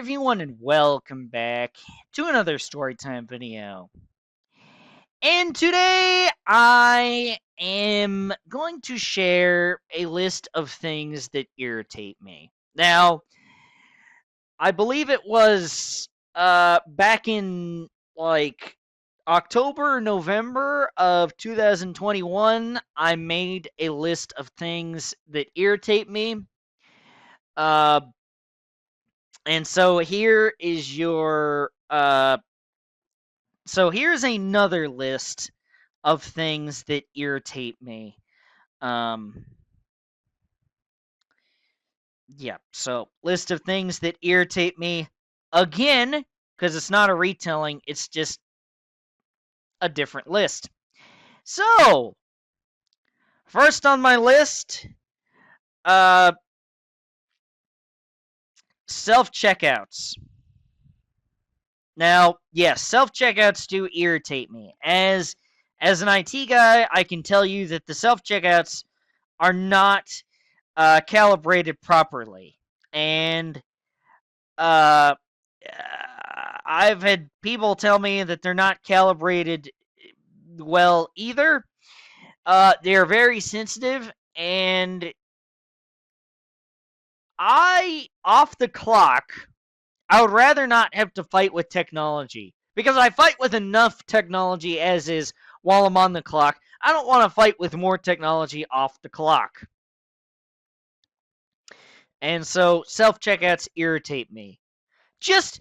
everyone, and welcome back to another Storytime video. And today I am going to share a list of things that irritate me. Now, I believe it was back in like October, November of 2021, I made a list of things that irritate me. Uh, and so here is here's another list of things that irritate me. Um, yeah, so list of things that irritate me again, because it's not a retelling, it's just a different list. So, first on my list, uh, self-checkouts. Now, yes, self-checkouts do irritate me. As an IT guy, I can tell you that the self-checkouts are not calibrated properly. And I've had people tell me that they're not calibrated well either. They're very sensitive, and off the clock, I would rather not have to fight with technology. Because I fight with enough technology as is while I'm on the clock. I don't want to fight with more technology off the clock. And so self-checkouts irritate me. Just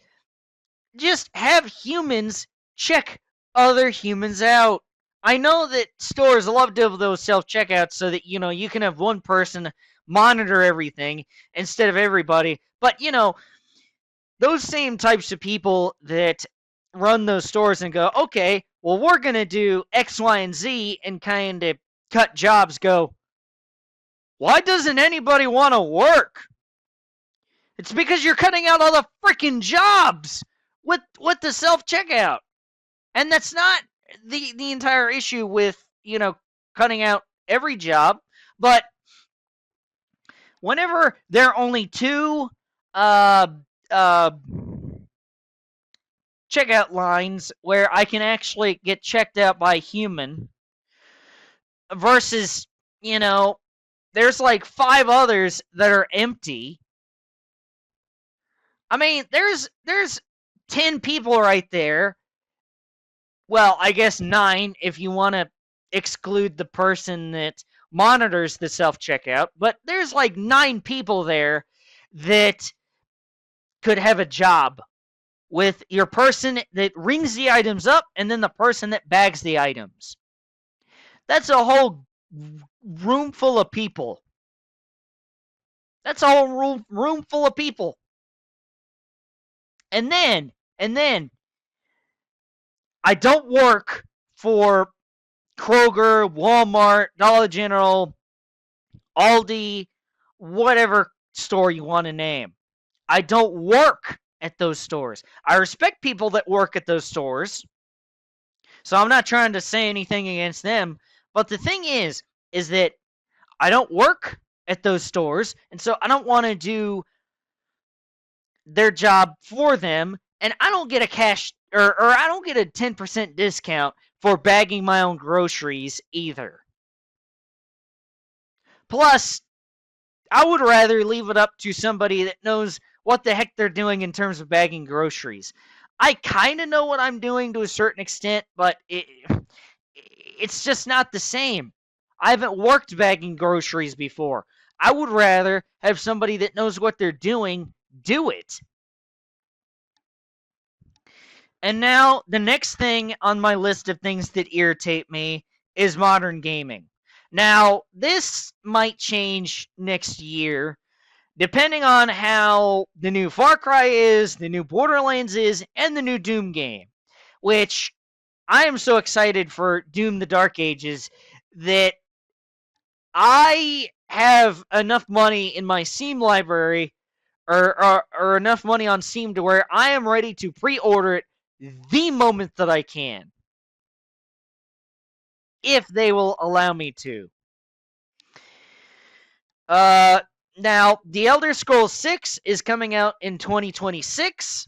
have humans check other humans out. I know that stores love to have those self-checkouts so that, you can have one person monitor everything instead of everybody. But, those same types of people that run those stores and go, okay, well, we're going to do X, Y, and Z and kind of cut jobs, go, why doesn't anybody want to work? It's because you're cutting out all the freaking jobs with the self-checkout. And that's not the entire issue with, cutting out every job. But whenever there are only two checkout lines where I can actually get checked out by a human versus, there's like 5 others that are empty. I mean, there's 10 people right there. Well, I guess 9 if you want to exclude the person that monitors the self-checkout, but there's like 9 people there that could have a job with your person that rings the items up and then the person that bags the items. That's a whole room full of people. That's a whole room full of people. And then I don't work for Kroger, Walmart, Dollar General, Aldi, whatever store you want to name. I don't work at those stores. I respect people that work at those stores, so I'm not trying to say anything against them. But the thing is that I don't work at those stores, and so I don't want to do their job for them, and I don't get a cash or I don't get a 10% discount for bagging my own groceries either. Plus, I would rather leave it up to somebody that knows what the heck they're doing in terms of bagging groceries. I kind of know what I'm doing to a certain extent, but it's just not the same. I haven't worked bagging groceries before. I would rather have somebody that knows what they're doing do it. And now, the next thing on my list of things that irritate me is modern gaming. Now, this might change next year, depending on how the new Far Cry is, the new Borderlands is, and the new Doom game. Which, I am so excited for Doom the Dark Ages that I have enough money in my Steam library, or enough money on Steam to where I am ready to pre-order it the moment that I can, if they will allow me to. Now, The Elder Scrolls 6 is coming out in 2026,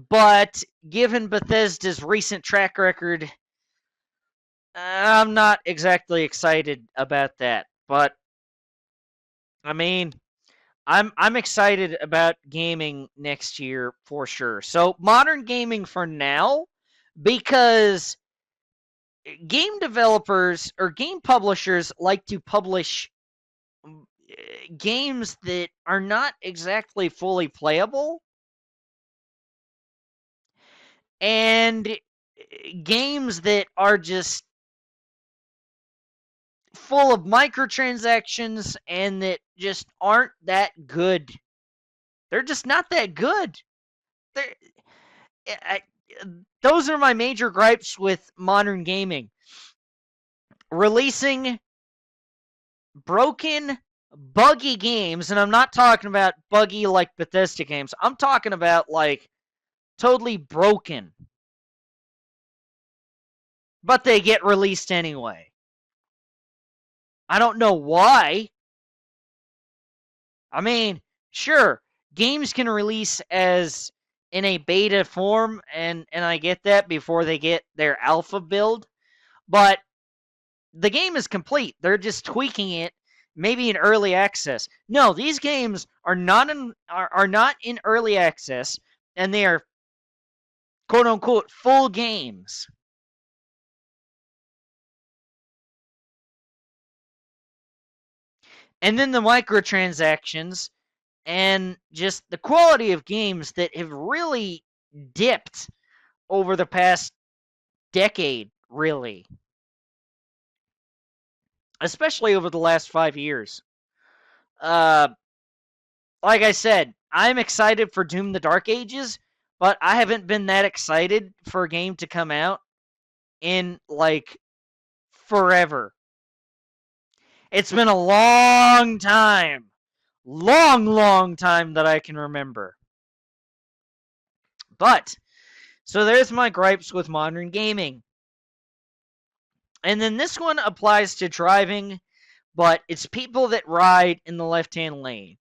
but given Bethesda's recent track record, I'm not exactly excited about that. But I mean, I'm excited about gaming next year for sure. So, modern gaming for now, because game developers or game publishers like to publish games that are not exactly fully playable and games that are just full of microtransactions and that just aren't that good. They're just not that good. They're, I, those are my major gripes with modern gaming. Releasing broken, buggy games, and I'm not talking about buggy like Bethesda games. I'm talking about like totally broken. But they get released anyway. I don't know why. I mean, sure, games can release as in a beta form, and I get that before they get their alpha build, but the game is complete. They're just tweaking it, maybe in early access. No, these games are not in early access, and they are quote unquote full games. And then the microtransactions and just the quality of games that have really dipped over the past decade, really, especially over the last 5 years. Uh, like I said, I'm excited for Doom the Dark Ages, but I haven't been that excited for a game to come out in like forever. It's been a long time. Long time that I can remember. But, so there's my gripes with modern gaming. And then this one applies to driving, but it's people that ride in the left hand lane.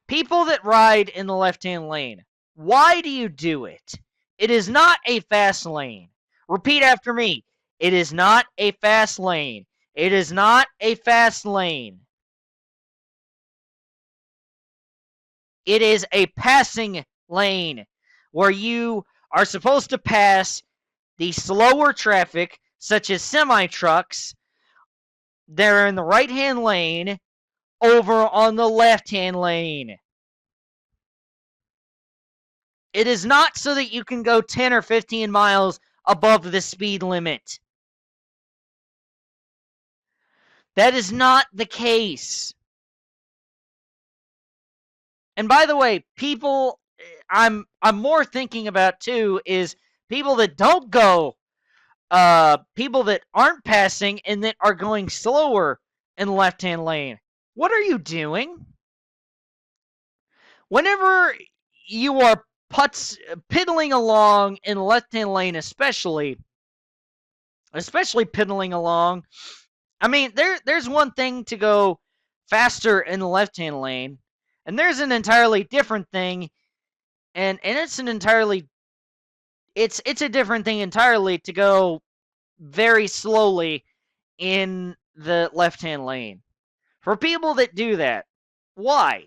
People that ride in the left hand lane. Why do you do it? It is not a fast lane. Repeat after me. It is not a fast lane. It is not a fast lane. It is a passing lane where you are supposed to pass the slower traffic, such as semi trucks, that are in the right hand lane over on the left hand lane. It is not so that you can go 10 or 15 miles above the speed limit. That is not the case. And by the way, people I'm more thinking about too is people that don't go people that aren't passing and that are going slower in the left-hand lane. What are you doing? Whenever you are piddling along in the left-hand lane, especially piddling along, I mean, there's one thing to go faster in the left-hand lane, and there's an entirely different thing, and it's an entirely it's a different thing entirely to go very slowly in the left-hand lane. For people that do that, why?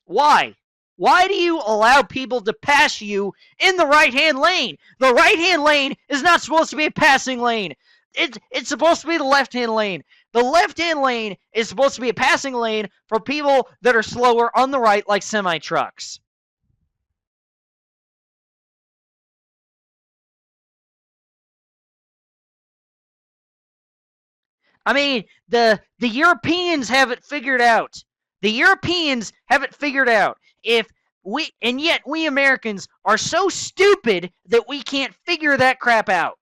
Why? Why do you allow people to pass you in the right-hand lane? The right-hand lane is not supposed to be a passing lane. It's supposed to be the left-hand lane. The left-hand lane is supposed to be a passing lane for people that are slower on the right, like semi-trucks. I mean, the Europeans have it figured out. The Europeans have it figured out. And yet we Americans are so stupid that we can't figure that crap out.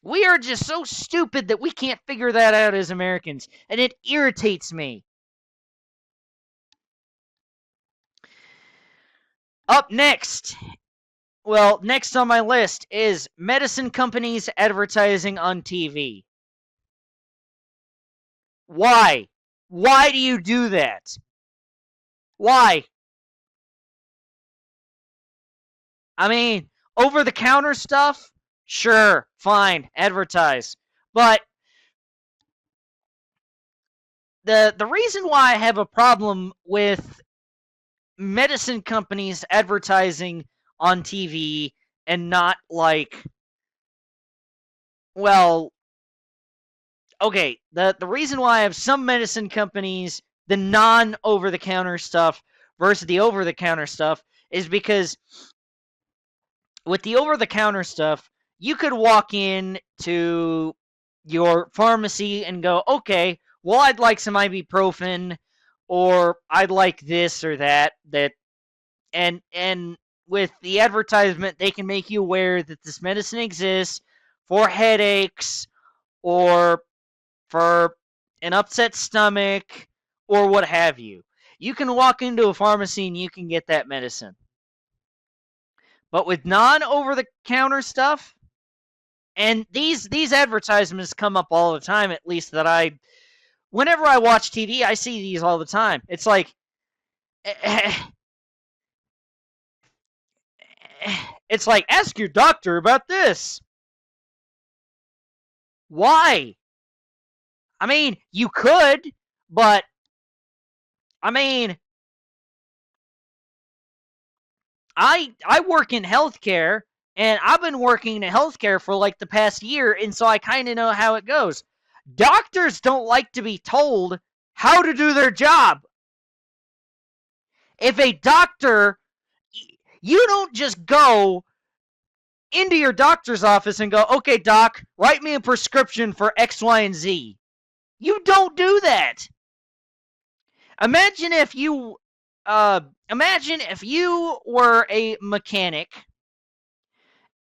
We are just so stupid that we can't figure that out as Americans, and it irritates me. Up next, Well, next on my list is medicine companies advertising on TV. Why? Why do you do that? Why? I mean, over the counter stuff? Sure, fine, advertise. But the reason why I have a problem with medicine companies advertising on TV and not like, well, okay, the reason why I have some medicine companies, the non over the counter stuff versus the over the counter stuff, is because with the over the counter stuff, you could walk in to your pharmacy and go, okay, well, I'd like some ibuprofen, or I'd like this or that, and with the advertisement, they can make you aware that this medicine exists for headaches or for an upset stomach or what have you. You can walk into a pharmacy and you can get that medicine. But with non over the counter stuff, and these advertisements come up all the time, at least that whenever I watch TV, I see these all the time. It's like it's like, ask your doctor about this. Why? I mean, you could, but I mean, I work in healthcare, and I've been working in healthcare for like the past year, and so I kind of know how it goes. Doctors don't like to be told how to do their job. If a doctor, you don't just go into your doctor's office and go, okay, doc, write me a prescription for X, Y, and Z. You don't do that. Imagine if you were a mechanic,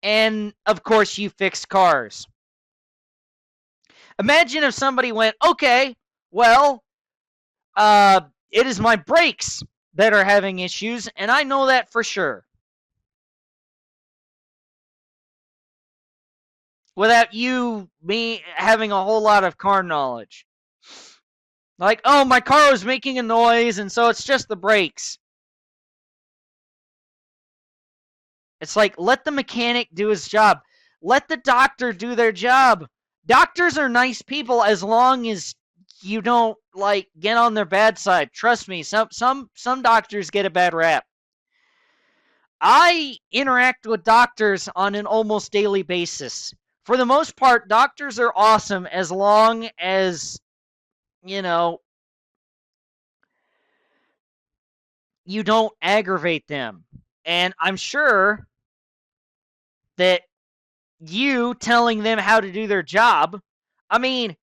and of course you fix cars. Imagine if somebody went, okay, well, it is my brakes that are having issues, and I know that for sure. Without me having a whole lot of car knowledge. Like, oh, my car was making a noise, and so it's just the brakes. It's like, let the mechanic do his job. Let the doctor do their job. Doctors are nice people as long as you don't like get on their bad side. Trust me, some doctors get a bad rap. I interact with doctors on an almost daily basis. For the most part, doctors are awesome as long as, you know, you don't aggravate them. And I'm sure that you telling them how to do their job, I mean,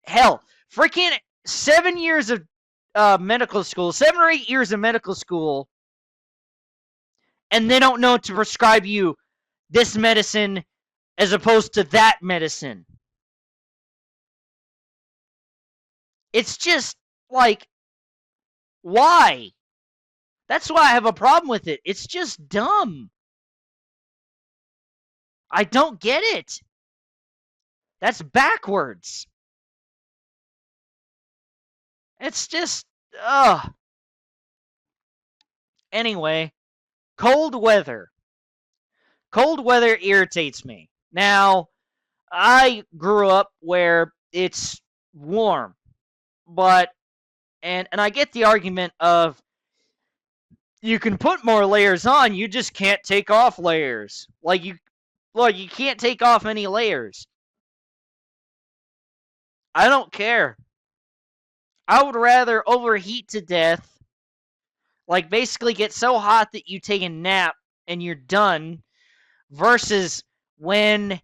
hell, freaking 7 years of medical school, 7 or 8 years of medical school, and they don't know to prescribe you this medicine as opposed to that medicine. It's just like, why? That's why I have a problem with it. It's just dumb. I don't get it. That's backwards. It's just, ugh. Anyway, cold weather. Cold weather irritates me. Now, I grew up where it's warm, but and I get the argument of you can put more layers on, you just can't take off layers. You can't take off any layers. I don't care. I would rather overheat to death, like basically get so hot that you take a nap and you're done, versus when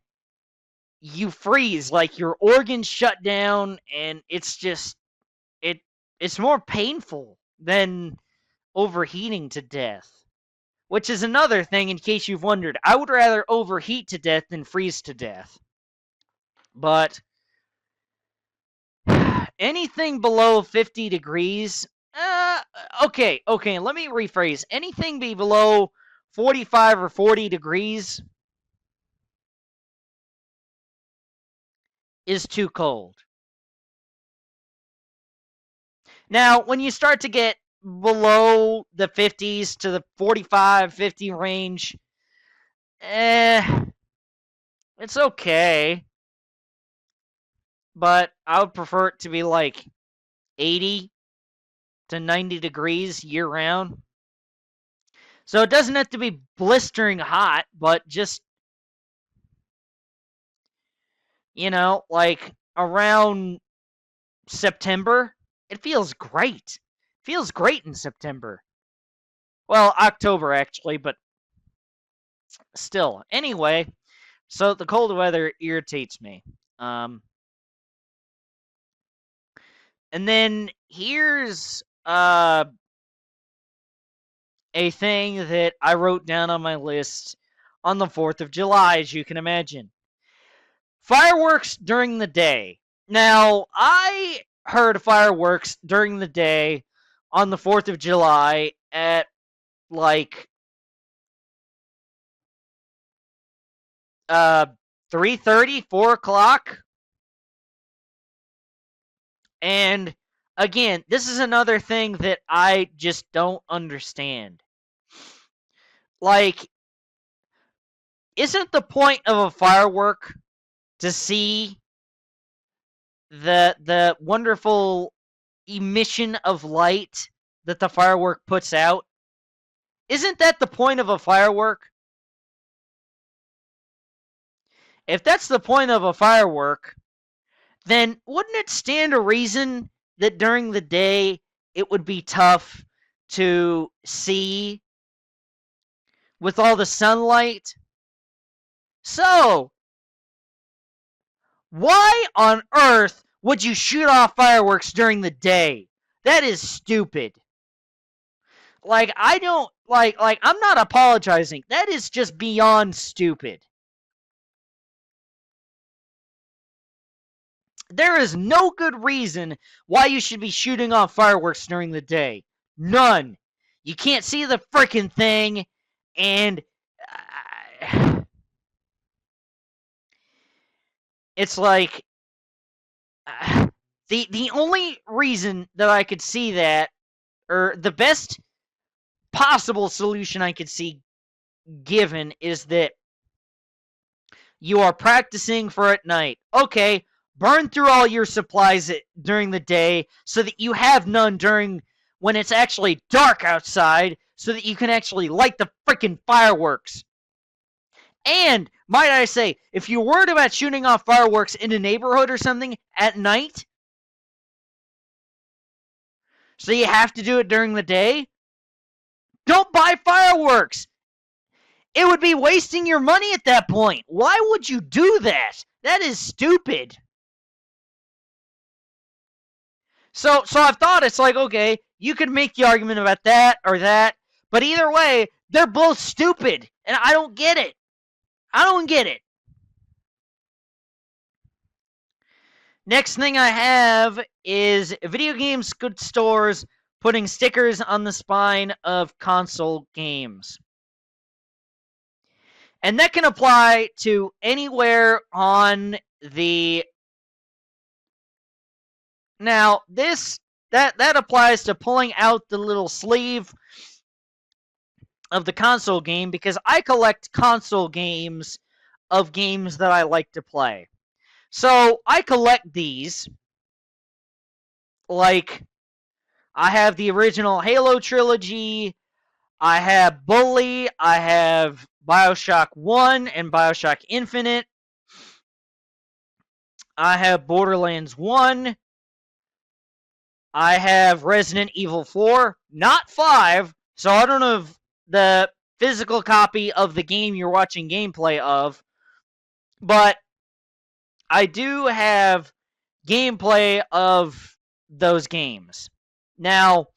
you freeze, like your organs shut down, and it's just it's more painful than overheating to death. Which is another thing, in case you've wondered. I would rather overheat to death than freeze to death. But anything below 50 degrees, okay, let me rephrase. Anything below 45 or 40 degrees is too cold. Now, when you start to get below the 50s to the 45, 50 range, it's okay. But I would prefer it to be like 80 to 90 degrees year round. So it doesn't have to be blistering hot, but just, like around September, it feels great. It feels great in September. Well, October actually, but still. Anyway, so the cold weather irritates me. And then here's a thing that I wrote down on my list on the 4th of July, as you can imagine. Fireworks during the day. Now, I heard fireworks during the day on the 4th of July at like 3:30, 4 o'clock. And again, this is another thing that I just don't understand. Like, isn't the point of a firework to see the wonderful emission of light that the firework puts out? Isn't that the point of a firework? If that's the point of a firework, then wouldn't it stand to reason that during the day it would be tough to see with all the sunlight? So, why on earth would you shoot off fireworks during the day? That is stupid. Like, I don't like I'm not apologizing. That is just beyond stupid. There is no good reason why you should be shooting off fireworks during the day. None. You can't see the freaking thing, and it's like the only reason that I could see that, or the best possible solution I could see given, is that you are practicing for at night. Okay, burn through all your supplies during the day so that you have none during when it's actually dark outside, so that you can actually light the freaking fireworks. And might I say, if you're worried about shooting off fireworks in a neighborhood or something at night, so you have to do it during the day, don't buy fireworks. It would be wasting your money at that point. Why would you do that? That is stupid. So I've thought, it's like, okay, you could make the argument about that or that, but either way, they're both stupid, and I don't get it. I don't get it. Next thing I have is video games good stores putting stickers on the spine of console games. And that can apply to anywhere on the... Now, that applies to pulling out the little sleeve of the console game, because I collect console games of games that I like to play. So I collect these. Like, I have the original Halo trilogy, I have Bully, I have Bioshock 1 and Bioshock Infinite, I have Borderlands 1, I have Resident Evil 4, not 5, so I don't have the physical copy of the game you're watching gameplay of, but I do have gameplay of those games. Now,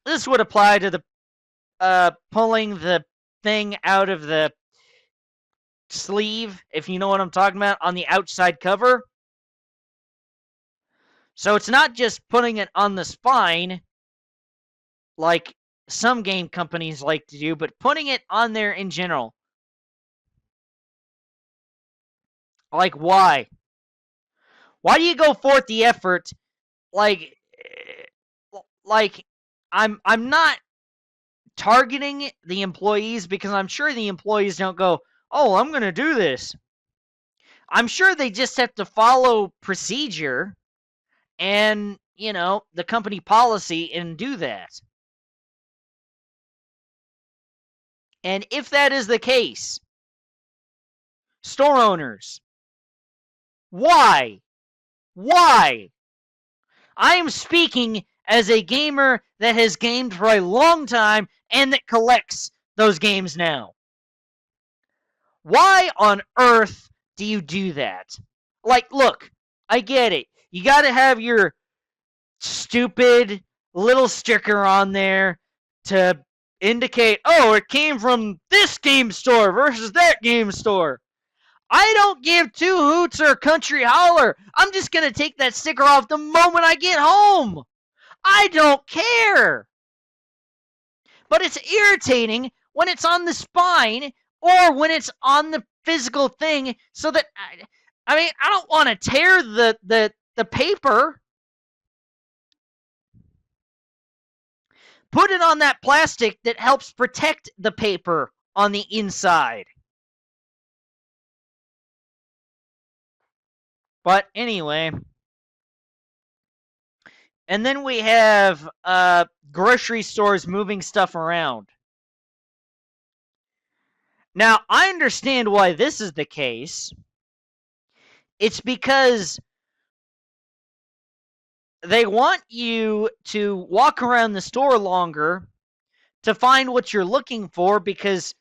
this would apply to the pulling the thing out of the sleeve, if you know what I'm talking about, on the outside cover. So it's not just putting it on the spine, like some game companies like to do, but putting it on there in general. Like, why? Why do you go forth the effort? Like, like I'm not targeting the employees because I'm sure the employees don't go, oh, I'm going to do this. I'm sure they just have to follow procedure and, the company policy and do that. And if that is the case, store owners, why? Why? I am speaking as a gamer that has gamed for a long time and that collects those games now. Why on earth do you do that? Like, look, I get it. You got to have your stupid little sticker on there to indicate, oh, it came from this game store versus that game store. I don't give two hoots or a country holler. I'm just going to take that sticker off the moment I get home. I don't care. But it's irritating when it's on the spine or when it's on the physical thing so that, I don't want to tear the paper. Put it on that plastic that helps protect the paper on the inside. But anyway. And then we have grocery stores moving stuff around. Now, I understand why this is the case. It's because they want you to walk around the store longer to find what you're looking for because,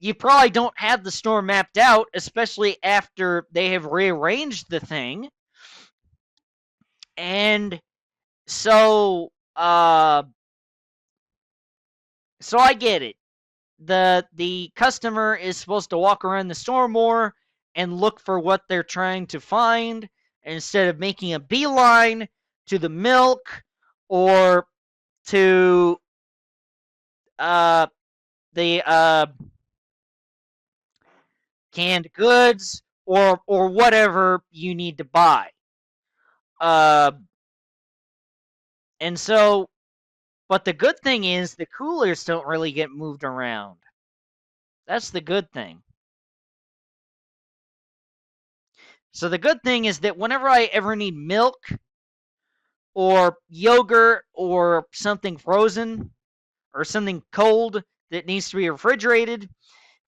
you probably don't have the store mapped out, especially after they have rearranged the thing. And so I get it. The customer is supposed to walk around the store more and look for what they're trying to find instead of making a beeline to the milk or to the canned goods or whatever you need to buy. And so, but the good thing is the coolers don't really get moved around. That's the good thing. So the good thing is that whenever I ever need milk or yogurt or something frozen or something cold that needs to be refrigerated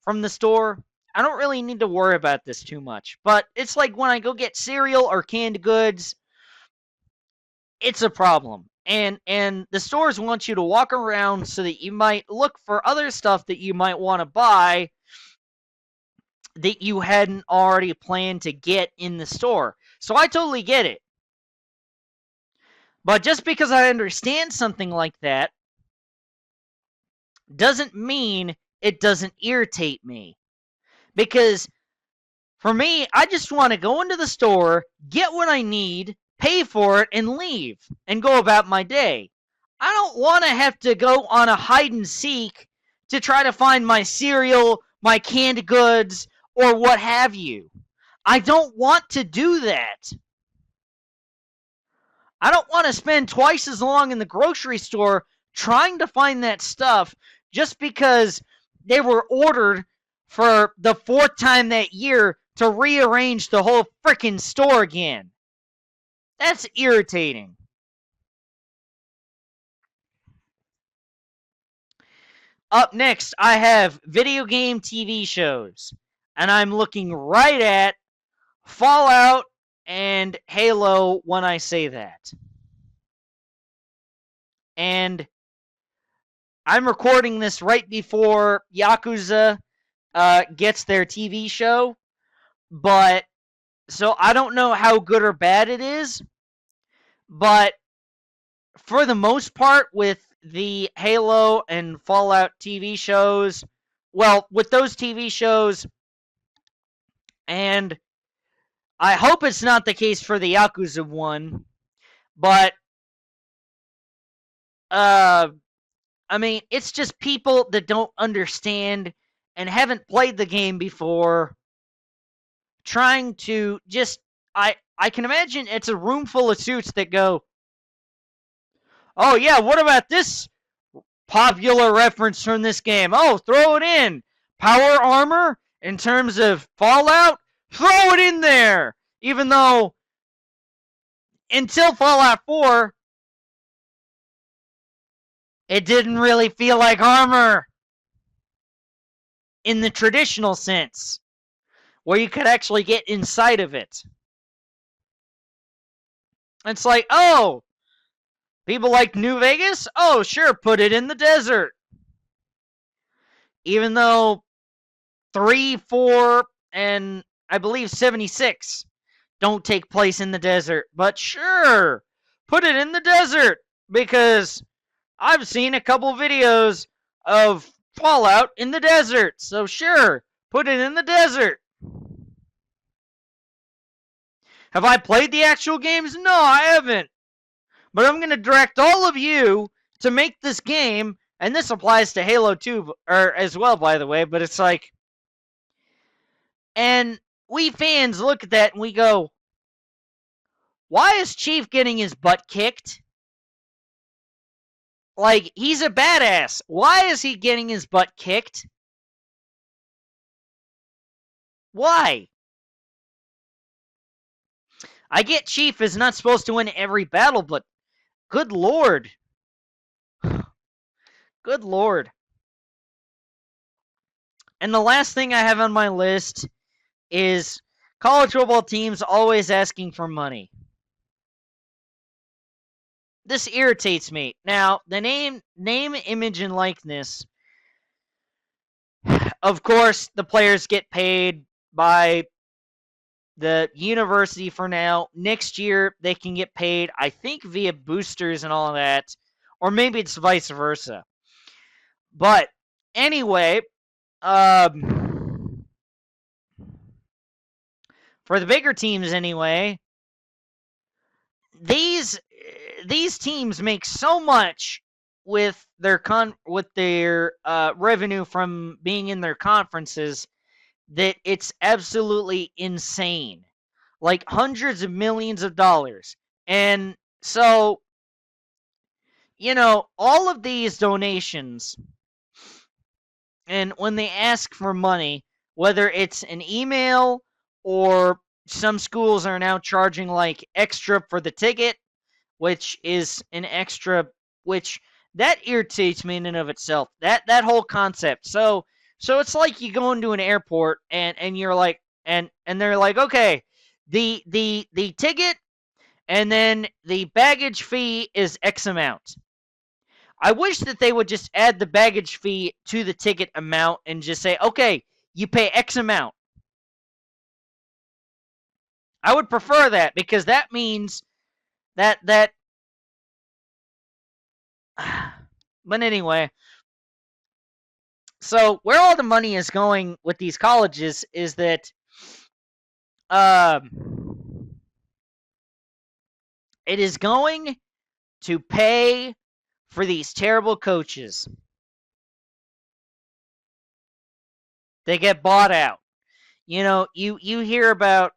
from the store, I don't really need to worry about this too much. But it's like when I go get cereal or canned goods, it's a problem. And the stores want you to walk around so that you might look for other stuff that you might want to buy that you hadn't already planned to get in the store. So I totally get it. But just because I understand something like that doesn't mean it doesn't irritate me. Because for me, I just want to go into the store, get what I need, pay for it, and leave, and go about my day. I don't want to have to go on a hide and seek to try to find my cereal, my canned goods, or what have you. I don't want to do that. I don't want to spend twice as long in the grocery store trying to find that stuff just because they were ordered for the fourth time that year to rearrange the whole frickin' store again. That's irritating. Up next, I have video game TV shows. And I'm looking right at Fallout and Halo when I say that. And I'm recording this right before Yakuza gets their TV show. But, so I don't know how good or bad it is. But for the most part, with the Halo and Fallout TV shows, well, with those TV shows, and I hope it's not the case for the Yakuza one, but I mean, it's just people that don't understand and haven't played the game before trying to just I can imagine it's a room full of suits that go, "Oh yeah, what about this popular reference from this game? Oh, throw it in. Power armor in terms of Fallout, throw it in there." Even though until Fallout 4, it didn't really feel like armor in the traditional sense, where you could actually get inside of it. It's like, oh, people like New Vegas? Oh, sure, put it in the desert. Even though 3, 4, and I believe 76 don't take place in the desert. But sure, put it in the desert, because I've seen a couple videos of Fallout in the desert. So sure, put it in the desert. Have I played the actual games? No, I haven't. But I'm going to direct all of you to make this game, and this applies to Halo 2 or as well, by the way, but it's like, and we fans look at that and we go, why is Chief getting his butt kicked? Like, he's a badass. Why is he getting his butt kicked? Why? I get Chief is not supposed to win every battle, but good lord. Good lord. And the last thing I have on my list is college football teams always asking for money. This irritates me. Now, the name, image, and likeness. Of course, the players get paid by the university for now. Next year, they can get paid, I think, via boosters and all of that. Or maybe it's vice versa. But anyway, for the bigger teams anyway, these teams make so much with their revenue from being in their conferences that it's absolutely insane. Like hundreds of millions of dollars. And so, all of these donations, and when they ask for money, whether it's an email or some schools are now charging like extra for the ticket, which is an extra, which that irritates me in and of itself. That whole concept. So it's like you go into an airport and you're like, and they're like, okay, the ticket and then the baggage fee is X amount. I wish that they would just add the baggage fee to the ticket amount and just say, okay, you pay X amount. I would prefer that, because that means that but anyway, so where all the money is going with these colleges is that it is going to pay for these terrible coaches. They get bought out. You hear about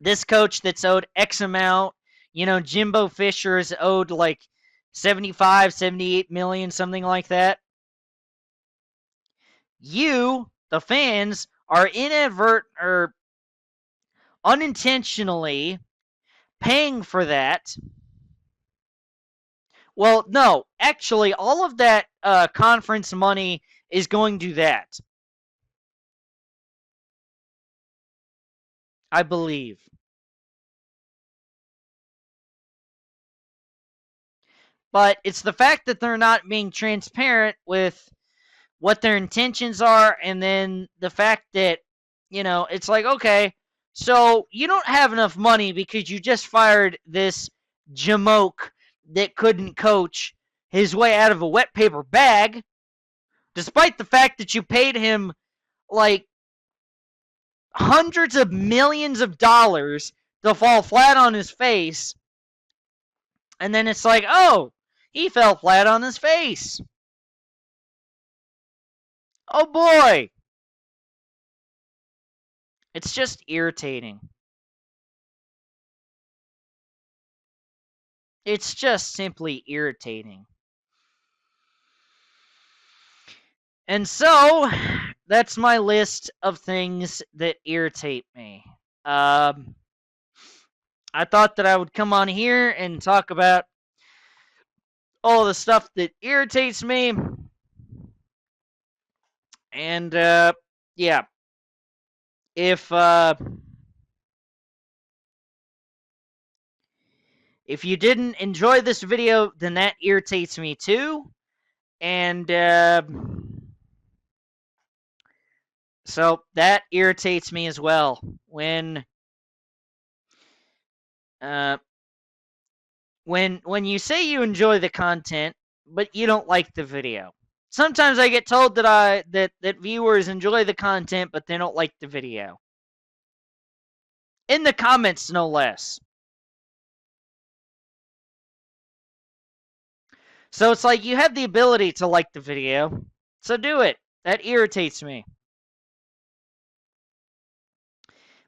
this coach that's owed X amount. Jimbo Fisher is owed like 75, 78 million, something like that. You, the fans, are unintentionally paying for that. Well, no, actually, all of that conference money is going to that, I believe. But it's the fact that they're not being transparent with what their intentions are, and then the fact that, it's like, okay, so you don't have enough money because you just fired this jamoke that couldn't coach his way out of a wet paper bag, despite the fact that you paid him like hundreds of millions of dollars to fall flat on his face And then it's like, oh, he fell flat on his face. Oh boy. It's just irritating. It's just simply irritating. And so, that's my list of things that irritate me. I thought that I would come on here and talk about all the stuff that irritates me. And, yeah. If you didn't enjoy this video, then that irritates me too. And, so that irritates me as well. Uh, when you say you enjoy the content, but you don't like the video. Sometimes I get told that viewers enjoy the content, but they don't like the video. In the comments, no less. So it's like you have the ability to like the video, so do it. That irritates me.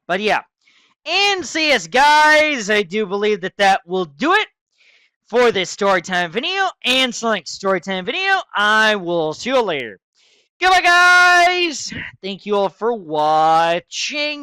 But yeah. And so yes, guys, I do believe that will do it for this storytime video. And Sonic storytime video. I will see you later. Goodbye, guys. Thank you all for watching.